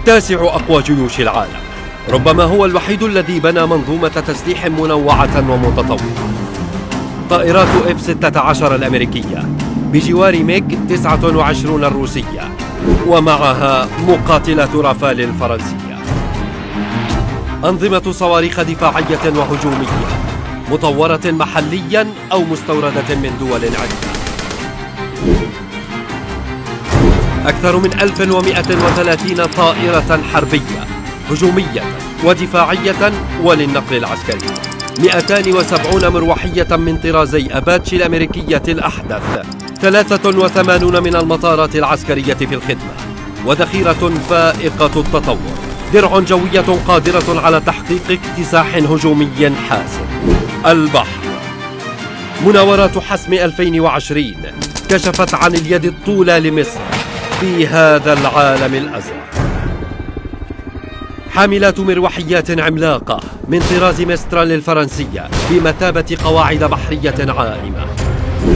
تاسع أقوى جيوش العالم، ربما هو الوحيد الذي بنى منظومة تسليح منوعة ومتطورة. طائرات F-16 الأمريكية بجوار ميج 29 الروسية، ومعها مقاتلة رافال الفرنسية. أنظمة صواريخ دفاعية وهجومية مطورة محليا أو مستوردة من دول عدة. أكثر من 1130 طائرة حربية هجومية ودفاعية وللنقل العسكري، 270 مروحية من طرازي أباتشي الأمريكية الأحدث، 83 من المطارات العسكرية في الخدمة، وذخيرة فائقة التطور، درع جوية قادرة على تحقيق اكتساح هجومي حاسم. البحر. مناورات حسم 2020 كشفت عن اليد الطولى لمصر في هذا العالم الأزرق. حاملات مروحيات عملاقة من طراز ميسترال الفرنسية بمثابة قواعد بحرية عائمة،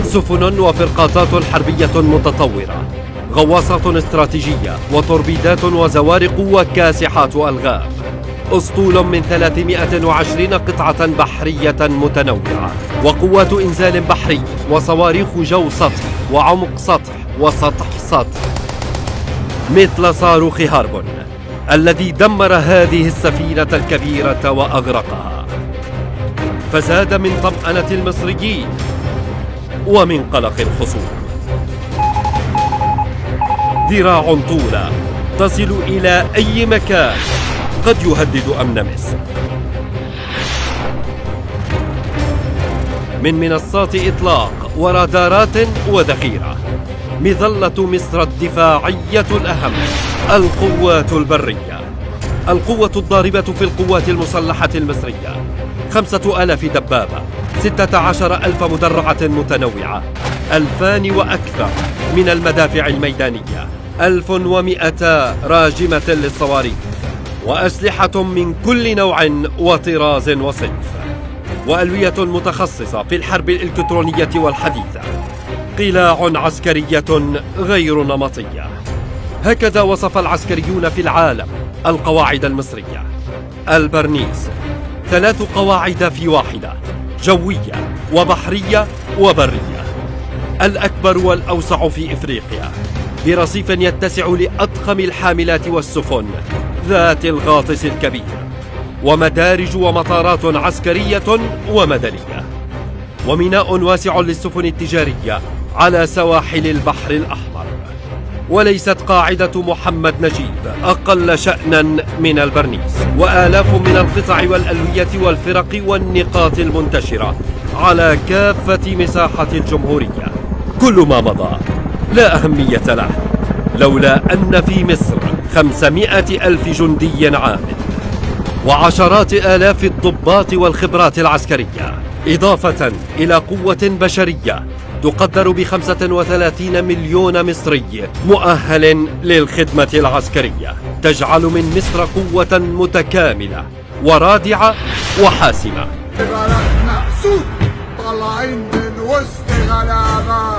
سفن وفرقاطات حربية متطورة، غواصات استراتيجية وتوربيدات وزوارق وكاسحات ألغام، أسطول من 320 قطعة بحرية متنوعة، وقوات إنزال بحري وصواريخ جو سطح وعمق سطح وسطح سطح، مثل صاروخ هاربون الذي دمر هذه السفينة الكبيرة وأغرقها. فزاد من طمأنة المصريين ومن قلق الخصوم. ذراع طولى تصل إلى أي مكان قد يهدد أمن مصر. من منصات إطلاق ورادارات وذخيرة، مظلة مصر الدفاعية الأهم، القوات البرية. القوة الضاربة في القوات المسلحة المصرية 5000 دبابة، 16,000 مدرعة متنوعة، 2000 وأكثر من المدافع الميدانية، 1200 راجمة للصواريخ، وأسلحة من كل نوع وطراز وصنف، وألوية متخصصة في الحرب الإلكترونية والحديثة، قلاع عسكرية غير نمطية. هكذا وصف العسكريون في العالم القواعد المصرية. البرنيس 3 قواعد في واحدة، جوية وبحرية وبرية، الأكبر والأوسع في إفريقيا، برصيف يتسع لأضخم الحاملات والسفن ذات الغاطس الكبير، ومدارج ومطارات عسكرية ومدنية، وميناء واسع للسفن التجارية على سواحل البحر الأحمر. وليست قاعدة محمد نجيب أقل شأنا من البرنيس، وآلاف من القطع والألوية والفرق والنقاط المنتشرة على كافة مساحة الجمهورية. كل ما مضى لا أهمية له لولا أن في مصر 500,000 جندي عامل، وعشرات آلاف الضباط والخبرات العسكرية، إضافة إلى قوة بشرية تقدر ب35 مليون مصري مؤهل للخدمة العسكرية، تجعل من مصر قوة متكاملة ورادعة وحاسمة. طالعين من وسط غلابة.